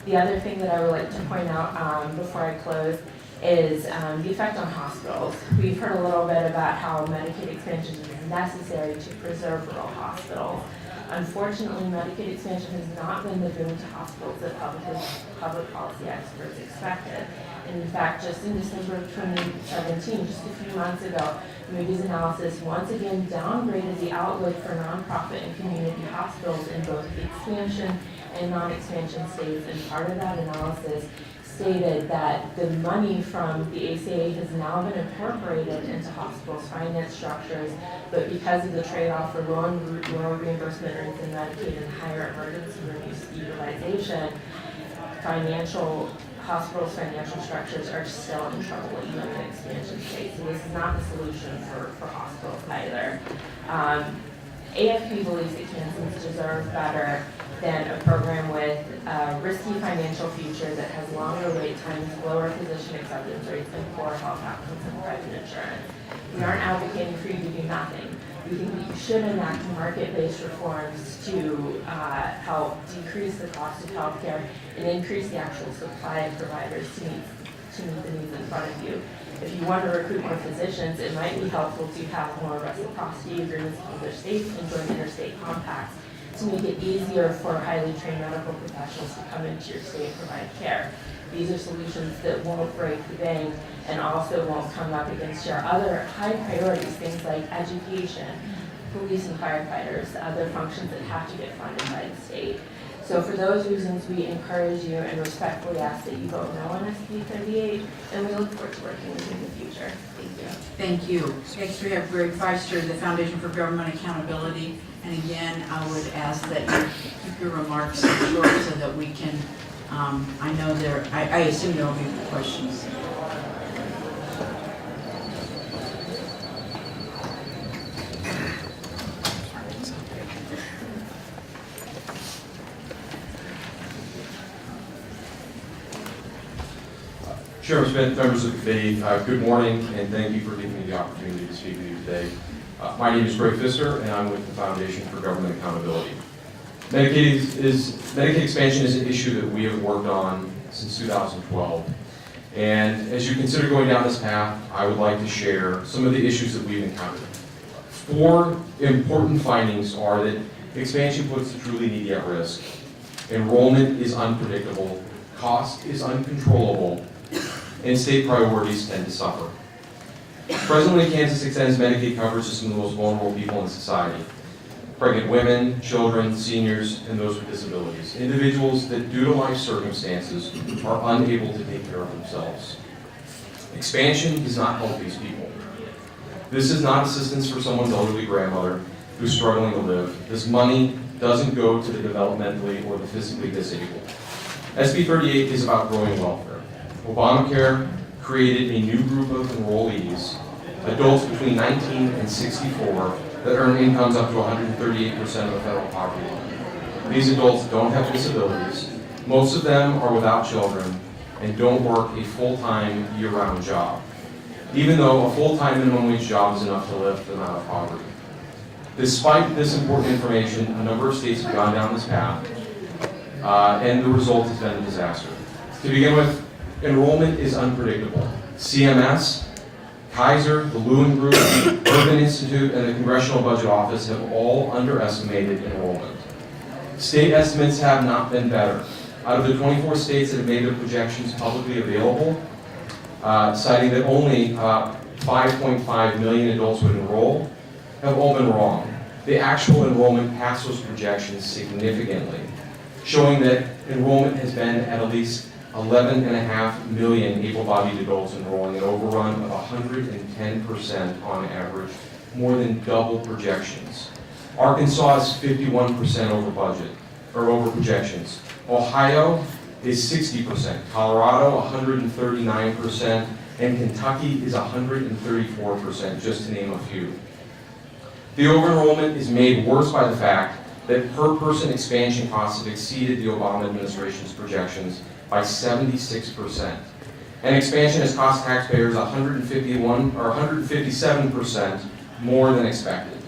The other thing that I would like to point out before I close is the effect on hospitals. We've heard a little bit about how Medicaid expansion is necessary to preserve rural hospitals. Unfortunately, Medicaid expansion has not been the boon to hospitals that public policy experts expected. And in fact, just in December of 2017, just a few months ago, Moody's analysis once again downgraded the outlook for nonprofit and community hospitals in both the expansion and non-expansion states. And part of that analysis stated that the money from the ACA has now been incorporated into hospitals' finance structures, but because of the trade-off for lower reimbursement rates in Medicaid and higher emergency room utilization, hospitals' financial structures are still in trouble even in expansion states. So this is not the solution for hospitals either. AFP believes that Kansans deserve better than a program with a risky financial future that has longer wait times, lower physician acceptance rates, and poor health outcomes in private insurance. We aren't advocating for you to do nothing. We think that you should enact market-based reforms to help decrease the cost of healthcare and increase the actual supply of providers to meet the needs in front of you. If you want to recruit more physicians, it might be helpful to have more reciprocity agreements with other states and join interstate compacts to make it easier for highly trained medical professionals to come into your state and provide care. These are solutions that won't break the bank and also won't come up against your other high priorities, things like education, police and firefighters, other functions that have to get funded by the state. So for those reasons, we encourage you and respectfully ask that you vote no on SB-38, and we look forward to working with you in the future. Thank you. Thank you. Next, we have Greg Feister, the Foundation for Government Accountability. And again, I would ask that you keep your remarks short so that we can, I know I assume there will be questions. Chairman Smith, members of the committee, good morning, and thank you for giving me the opportunity to speak with you today. My name is Greg Pfister, and I'm with the Foundation for Government Accountability. Medicaid expansion is an issue that we have worked on since 2012. And as you consider going down this path, I would like to share some of the issues that we've encountered. 4 important findings are that expansion puts the truly needy at risk, enrollment is unpredictable, cost is uncontrollable, and state priorities tend to suffer. Presently, Kansas extends Medicaid coverage to some of the most vulnerable people in society. Pregnant women, children, seniors, and those with disabilities. Individuals that, due to life circumstances, are unable to take care of themselves. Expansion does not help these people. This is not assistance for someone's elderly grandmother who's struggling to live. This money doesn't go to the developmentally or the physically disabled. SB-38 is about growing welfare. Obamacare created a new group of enrollees, adults between 19 and 64, that earn incomes up to 138% of the federal poverty line. These adults don't have disabilities. Most of them are without children and don't work a full-time, year-round job, even though a full-time minimum wage job is enough to lift them out of poverty. Despite this important information, a number of states have gone down this path, and the result has been a disaster. To begin with, enrollment is unpredictable. CMS, Kaiser, the Lewin Group, Urban Institute, and the Congressional Budget Office have all underestimated enrollment. State estimates have not been better. Out of the 24 states that have made their projections publicly available, citing that only 5.5 million adults would enroll, have all been wrong. The actual enrollment passed those projections significantly, showing that enrollment has been at least 11.5 million able-bodied adults enrolling, an overrun of 110% on average, more than double projections. Arkansas is 51% over budget, or over projections. Ohio is 60%, Colorado 139%, and Kentucky is 134%, just to name a few. The over-enrollment is made worse by the fact that per-person expansion costs have exceeded the Obama administration's projections by 76%. And expansion has cost taxpayers 157% more than expected.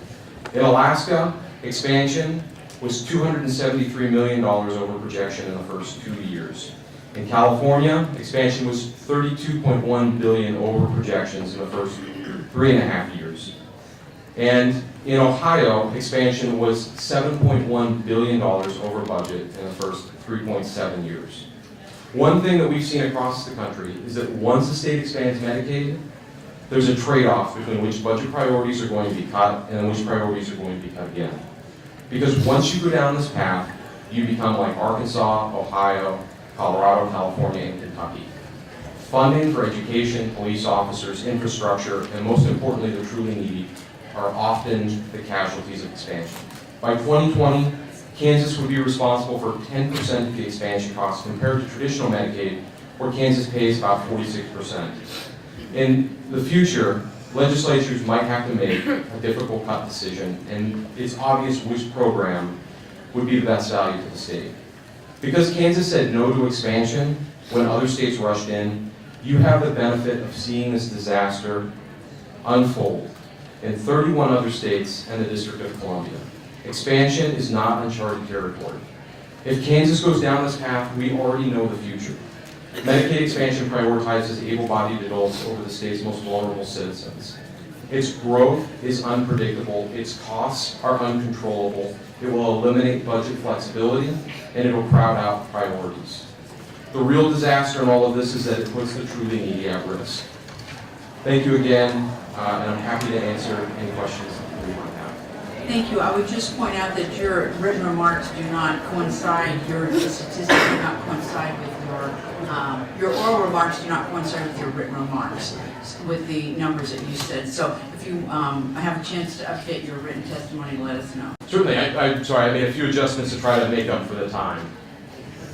In Alaska, expansion was $273 million over projection in the first 2 years. In California, expansion was $32.1 billion over projections in the first 3.5 years. And in Ohio, expansion was $7.1 billion over budget in the first 3.7 years. One thing that we've seen across the country is that once the state expands Medicaid, there's a trade-off between which budget priorities are going to be cut and which priorities are going to be cut again. Because once you go down this path, you become like Arkansas, Ohio, Colorado, California, and Kentucky. Funding for education, police officers, infrastructure, and most importantly, the truly needy, are often the casualties of expansion. By 2020, Kansas would be responsible for 10% of the expansion costs compared to traditional Medicaid, where Kansas pays about 46%. In the future, legislatures might have to make a difficult cut decision, and it's obvious which program would be the best value to the state. Because Kansas said no to expansion when other states rushed in, you have the benefit of seeing this disaster unfold in 31 other states and the District of Columbia. Expansion is not uncharted territory. If Kansas goes down this path, we already know the future. Medicaid expansion prioritizes able-bodied adults over the state's most vulnerable citizens. Its growth is unpredictable, its costs are uncontrollable, it will eliminate budget flexibility, and it will crowd out priorities. The real disaster in all of this is that it puts the truly needy at risk. Thank you again, and I'm happy to answer any questions that you might have. Thank you. I would just point out that your written remarks do not coincide, your statistics do not coincide with your oral remarks do not coincide with your written remarks, with the numbers that you said. So if you have a chance to update your written testimony, let us know. Certainly, I'm sorry, I made a few adjustments to try to make up for the time.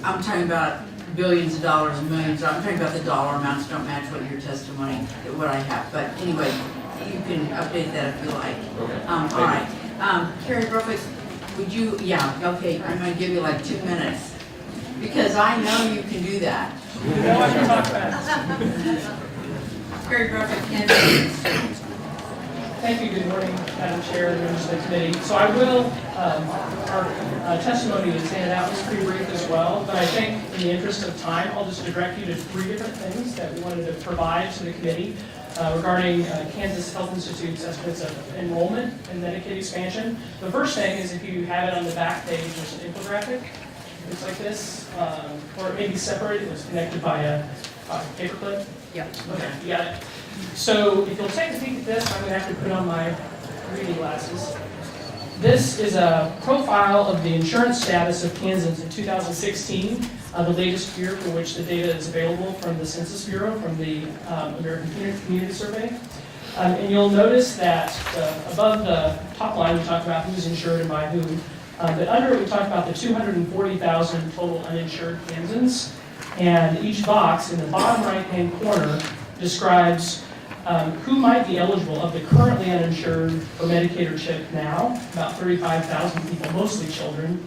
I'm talking about billions of dollars and millions. I'm talking about the dollar amounts don't match what your testimony, what I have. But anyway, you can update that if you like. Okay. All right. Carrie Griffith, would you, okay, I'm going to give you like 2 minutes because I know you can do that. You know I can talk fast. Carrie Griffith, Kansas. Thank you. Good morning, Madam Chair and members of the committee. So I will, our testimony that's handed out was pretty brief as well, but I think in the interest of time, I'll just direct you to 3 different things that we wanted to provide to the committee regarding Kansas Health Institute's estimates of enrollment and Medicaid expansion. The first thing is if you have it on the back page, there's an infographic. Looks like this, or it may be separated. It was connected by a paperclip. Yep. Okay, you got it. So if you'll take a peek at this, I'm going to have to put on my reading glasses. This is a profile of the insurance status of Kansas in 2016, the latest year for which the data is available from the Census Bureau, from the American Community Survey. And you'll notice that above the top line, we talk about who's insured and by whom. But under it, we talk about the 240,000 total uninsured Kansans. And each box in the bottom right-hand corner describes who might be eligible of the currently uninsured for Medicaid or CHIP now, about 35,000 people, mostly children,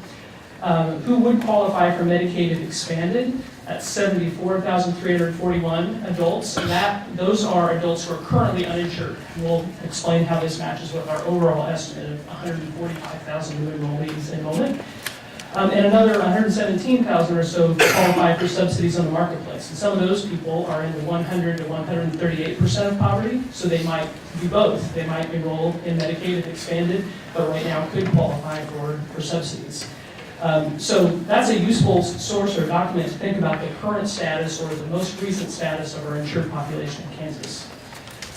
who would qualify for Medicaid if expanded. That's 74,341 adults, and those are adults who are currently uninsured. We'll explain how this matches with our overall estimate of 145,000 new enrollees enrollment. And another 117,000 or so qualify for subsidies on the marketplace. And some of those people are in the 100 to 138% of poverty, so they might do both. They might enroll in Medicaid if expanded, but right now could qualify for subsidies. So that's a useful source or document to think about the current status or the most recent status of our insured population in Kansas.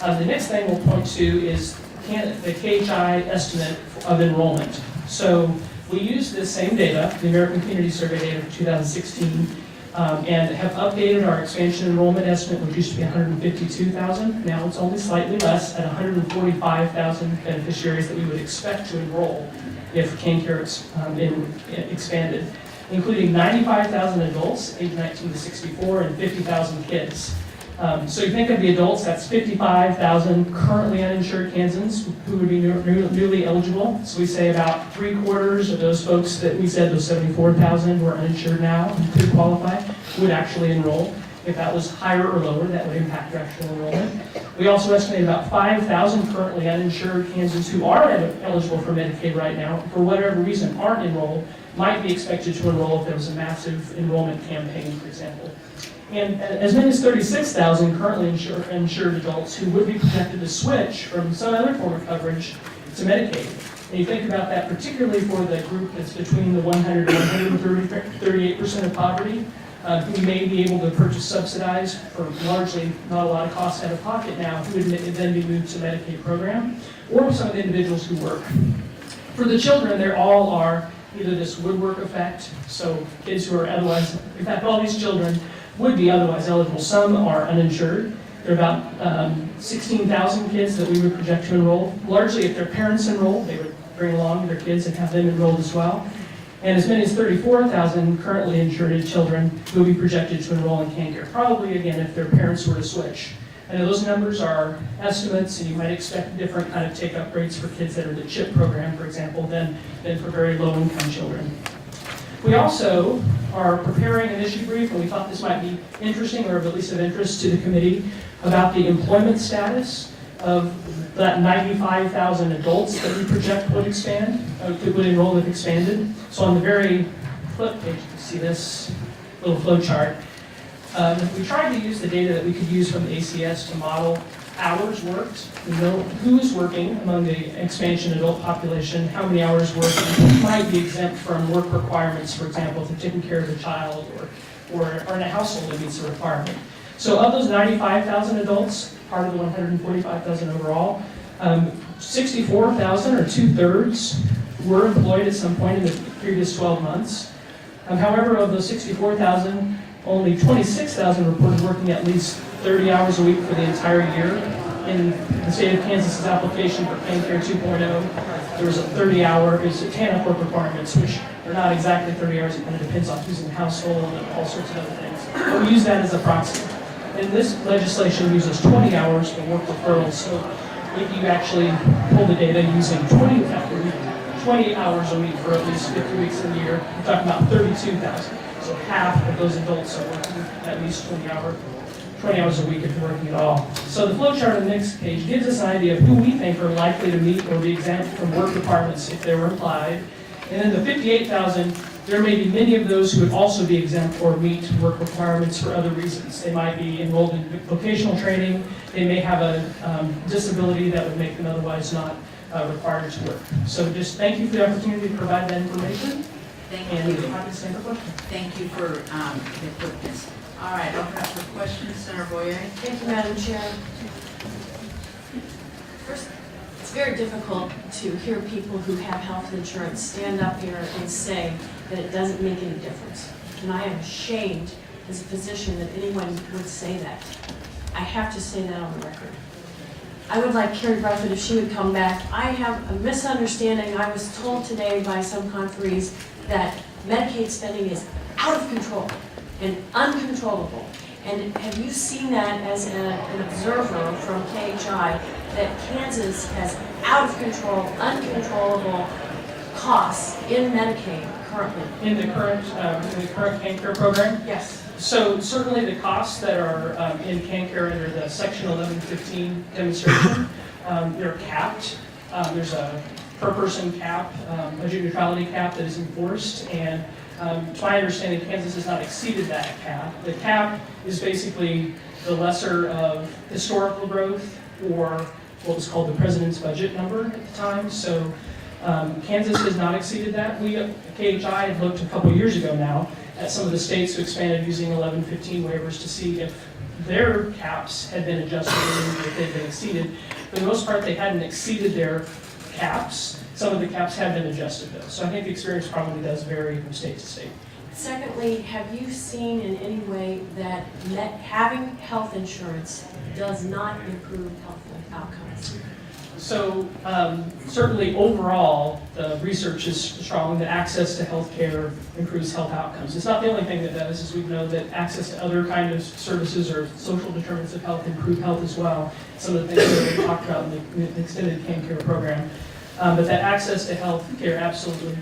The next thing we'll point to is the KDHE estimate of enrollment. So we use this same data, the American Community Survey data for 2016, and have updated our expansion enrollment estimate, which used to be 152,000. Now it's only slightly less at 145,000 beneficiaries that we would expect to enroll if KanCare expanded, including 95,000 adults, age 19 to 64, and 50,000 kids. So you think of the adults, that's 55,000 currently uninsured Kansans who would be newly eligible. So we say about 3/4 of those folks that we said, those 74,000 who are uninsured now and could qualify, would actually enroll. If that was higher or lower, that would impact your actual enrollment. We also estimate about 5,000 currently uninsured Kansans who are eligible for Medicaid right now, for whatever reason aren't enrolled, might be expected to enroll if there was a massive enrollment campaign, for example. And as many as 36,000 currently insured adults who would be projected to switch from some other form of coverage to Medicaid. And you think about that particularly for the group that's between the 100 and 138% of poverty, who may be able to purchase subsidized for largely not a lot of cost out of pocket now, who would then be moved to Medicaid program, or some of the individuals who work. For the children, they all are either this woodwork effect, so kids who are otherwise, in fact, all these children would be otherwise eligible. Some are uninsured. There are about 16,000 kids that we would project to enroll. Largely, if their parents enroll, they would bring along their kids and have them enrolled as well. And as many as 34,000 currently insured children who will be projected to enroll in KanCare. Probably, again, if their parents were to switch. And those numbers are estimates, and you might expect different kind of take-up rates for kids that are in the CHIP program, for example, than for very low-income children. We also are preparing an issue brief, and we thought this might be interesting, or at least of interest to the committee, about the employment status of that 95,000 adults that we project would expand, would enroll if expanded. So on the very flip page, you can see this little flow chart. We tried to use the data that we could use from the ACS to model hours worked, we know who's working among the expansion adult population, how many hours worked, and who might be exempt from work requirements, for example, if they're taking care of a child or in a household that meets the requirement. So of those 95,000 adults, part of the 145,000 overall, 64,000 or 2/3 were employed at some point in the previous 12 months. However, of those 64,000, only 26,000 reported working at least 30 hours a week for the entire year. In the state of Kansas's application for Plan Care 2.0, there was a 30-hour, it's a TANF work requirements, which are not exactly 30 hours, it kind of depends on who's in the household and all sorts of other things. But we use that as a proxy. And this legislation uses 20 hours for work referrals, so if you actually pull the data using 20 hours a week for at least 50 weeks in the year, we're talking about 32,000. So half of those adults are working at least 20 hours a week if they're working at all. So the flow chart on the next page gives us an idea of who we think are likely to meet or be exempt from work requirements if they were applied. And then the 58,000, there may be many of those who would also be exempt or meet work requirements for other reasons. They might be enrolled in vocational training, they may have a disability that would make them otherwise not required to work. So just thank you for the opportunity to provide that information. Thank And you. we're happy to stand for questions. Thank you for the quickness. All right, open up for questions, Senator Boyer. Thank you, Madam Chair. First, it's very difficult to hear people who have health insurance stand up here and say that it doesn't make any difference. And I am ashamed as a physician that anyone would say that. I have to say that on the record. I would like Carrie Bruffett if she would come back. I have a misunderstanding. I was told today by some conferees that Medicaid spending is out of control and uncontrollable. And have you seen that as an observer from KHI, that Kansas has out of control, uncontrollable costs in Medicaid currently? In the current Can Care program? Yes. So certainly the costs that are in Can Care under the Section 1115 demonstration, they're capped. There's a per person cap, a neutrality cap that is enforced, and to my understanding, Kansas has not exceeded that cap. The cap is basically the lesser of historical growth or what was called the president's budget number at the time. So Kansas has not exceeded that. We, KHI, had looked a couple years ago now at some of the states who expanded using 1115 waivers to see if their caps had been adjusted and if they'd been exceeded. For the most part, they hadn't exceeded their caps. Some of the caps have been adjusted though. So I think the experience probably does vary from state to state. Secondly, have you seen in any way that having health insurance does not improve health outcomes? So certainly overall, the research is strong that access to health care improves health outcomes. It's not the only thing that does, as we know that access to other kind of services or social determinants of health improve health as well. Some of the things that we talked about in the extended Can Care program. But that access to health care absolutely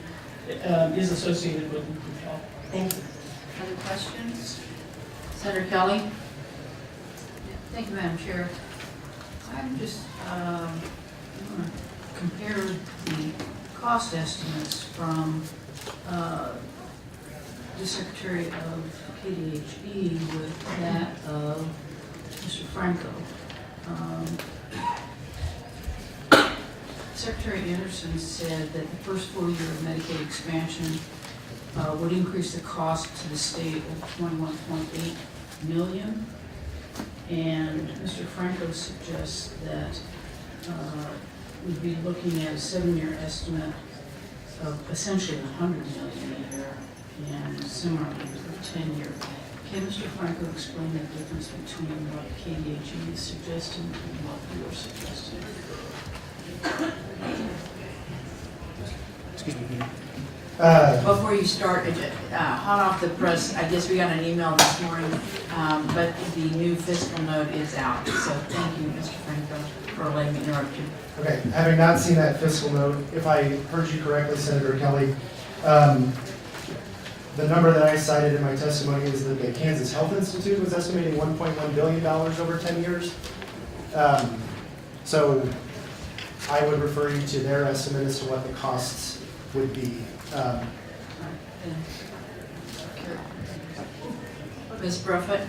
is associated with improved health. Thank you. Other questions? Senator Kelly? Thank you, Madam Chair. I'm just going to compare the cost estimates from the Secretary of KDHE with that of Mr. Franco. Secretary Anderson said that the first full year of Medicaid expansion would increase the cost to the state of $21.8 million. And Mr. Franco suggests that we'd be looking at a 7-year estimate of essentially $100 million a year, and similarly for 10-year. Can Mr. Franco explain the difference between what KDHE is suggesting and what you are suggesting? Excuse me. Before you start, hot off the press, I guess we got an email this morning, but the new fiscal note is out. So thank you, Mr. Franco, for letting me interrupt you. Okay, having not seen that fiscal note, if I heard you correctly, Senator Kelly, the number that I cited in my testimony is that the Kansas Health Institute was estimating $1.1 billion over 10 years. So I would refer you to their estimate as to what the costs would be. Ms. Bruffett?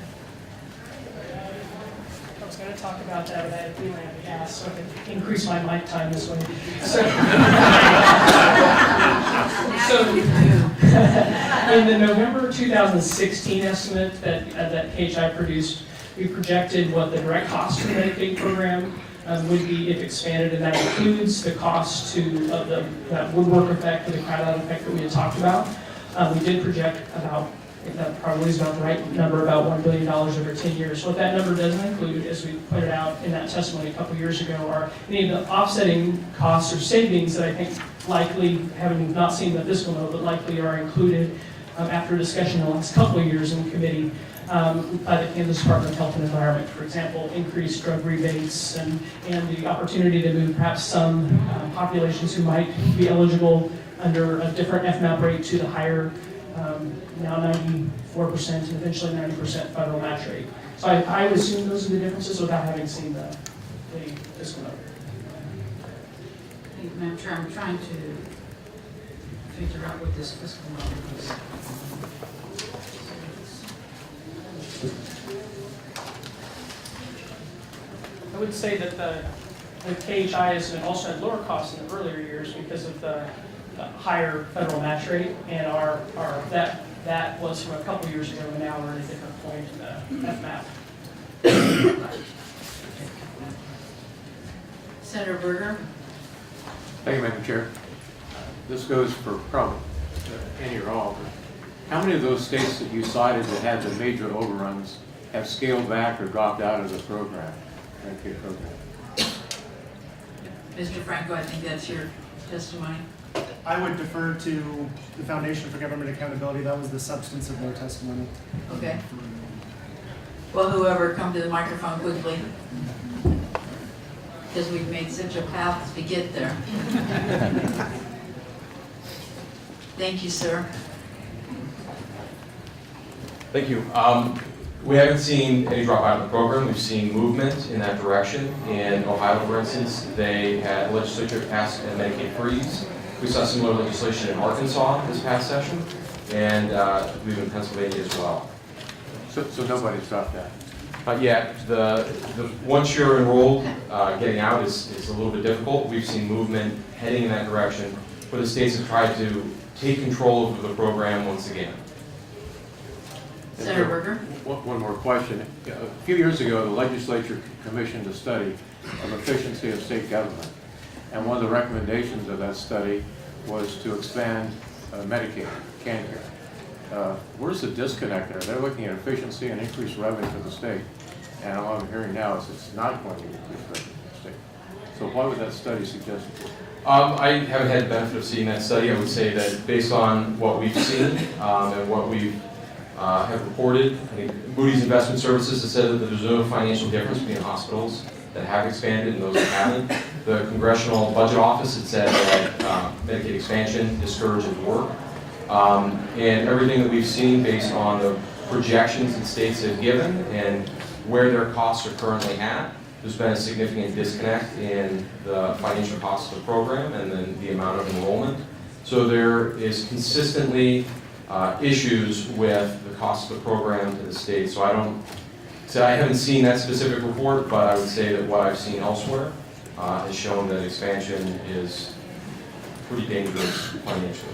going to talk about that, but I had a feeling I'd be asked, so I could increase my mic time this way. So in the November 2016 estimate that KDHE produced, we projected what the direct cost to the Medicaid program would be if expanded, and that includes the cost of that woodwork effect or the crowd-out effect that we had talked about. We did project about, that probably is about the right number, about $1 billion over 10 years. What that number doesn't include, as we pointed out in that testimony a couple years ago, are any of the offsetting costs or savings that I think likely, having not seen the fiscal note, but likely are included after discussion in the last couple of years in committee by the Kansas Department of Health and Environment. For example, increased drug rebates and the opportunity to move perhaps some populations who might be eligible under a different FMAP rate to the higher, now 94% and eventually 90% federal match rate. So I would assume those are the differences without having seen the fiscal note. Madam Chair, I'm trying to figure out what this fiscal note is. I would say that the KDHE has also had lower costs in the earlier years because of the higher federal match rate, and that was from a couple years ago, and now we're at a different point in the FMAP. Senator Berger? Thank you, Madam Chair. This goes for probably any or all, but how many of those states that you cited that had the major overruns have scaled back or dropped out of the program, Medicaid program? Mr. Franco, I think that's your testimony. I would defer to the Foundation for Government Accountability. That was the substance of their testimony. Okay. Well, whoever, come to the microphone quickly, because we've made such a path to get there. Thank you, sir. Thank you. We haven't seen any drop out of the program. We've seen movement in that direction. In Ohio, for instance, they had legislature passed a Medicaid freeze. We saw similar legislation in Arkansas this past session, and we've in Pennsylvania as well. So nobody's dropped out? Not yet. Once you're enrolled, getting out is a little bit difficult. We've seen movement heading in that direction, where the states have tried to take control of the program once again. Senator Berger? One more question. A few years ago, the legislature commissioned a study of efficiency of state government. And one of the recommendations of that study was to expand Medicaid, CAN-CARE. Where's the disconnect there? They're looking at efficiency and increased revenue for the state. And all I'm hearing now is it's not going to increase revenue for the state. So why would that study suggest it? I haven't had the benefit of seeing that study. I would say that based on what we've seen and what we've have reported, I think Moody's Investment Services has said that there's no financial difference between hospitals that have expanded and those that haven't. The Congressional Budget Office had said that Medicaid expansion discourages work. And everything that we've seen based on the projections that states have given and where their costs are currently at, there's been a significant disconnect in the financial costs of the program and then the amount of enrollment. So there is consistently issues with the cost of the program to the state. So I haven't seen that specific report, but I would say that what I've seen elsewhere has shown that expansion is pretty dangerous financially.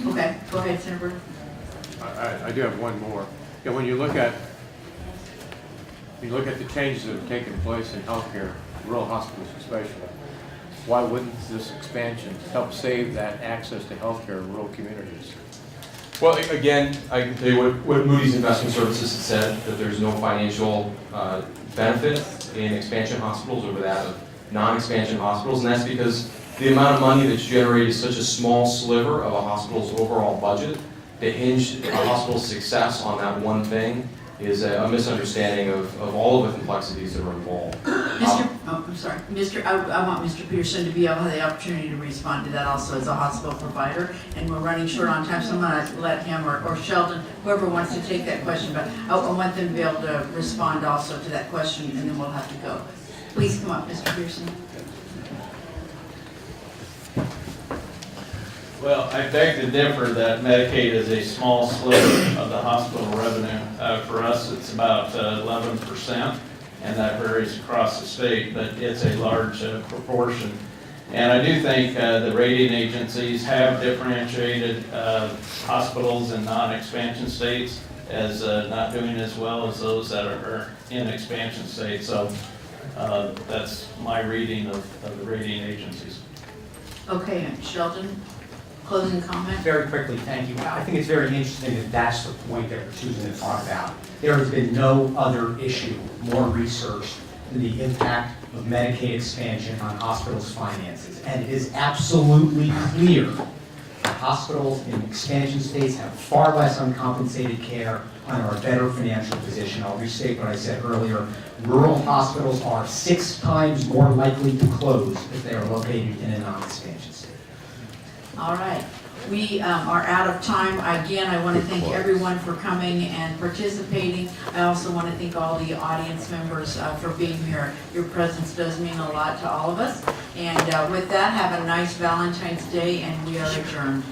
Okay, go ahead, Senator Berger. I do have one more. Yeah, when you look at the changes that have taken place in healthcare, rural hospitals especially, why wouldn't this expansion help save that access to healthcare in rural communities? Well, again, I can tell you what Moody's Investment Services has said, that there's no financial benefit in expansion hospitals over that of non-expansion hospitals, and that's because the amount of money that's generated is such a small sliver of a hospital's overall budget. To hinge a hospital's success on that one thing is a misunderstanding of all of the complexities that are involved. I'm sorry. I want Mr. Peterson to be able to have the opportunity to respond to that also as a hospital provider. And we're running short on time, so I'm going to let him or Sheldon, whoever wants to take that question, but I want them to be able to respond also to that question, and then we'll have to go. Please come up, Mr. Peterson. Well, I beg to differ that Medicaid is a small sliver of the hospital revenue. For us, it's about 11%, and that varies across the state, but it's a large proportion. And I do think the rating agencies have differentiated hospitals in non-expansion states as not doing as well as those that are in expansion states. So that's my reading of the rating agencies. Okay, Sheldon, closing comment? Very quickly, thank you. I think it's very interesting that that's the point that we're choosing to talk about. There has been no other issue more researched than the impact of Medicaid expansion on hospitals' finances. And it is absolutely clear that hospitals in expansion states have far less uncompensated care and are a better financial position. I'll restate what I said earlier. Rural hospitals are 6 times more likely to close if they are located in a non-expansion state. All right, we are out of time. Again, I want to thank everyone for coming and participating. I also want to thank all the audience members for being here. Your presence does mean a lot to all of us. And with that, have a nice Valentine's Day, and we are adjourned.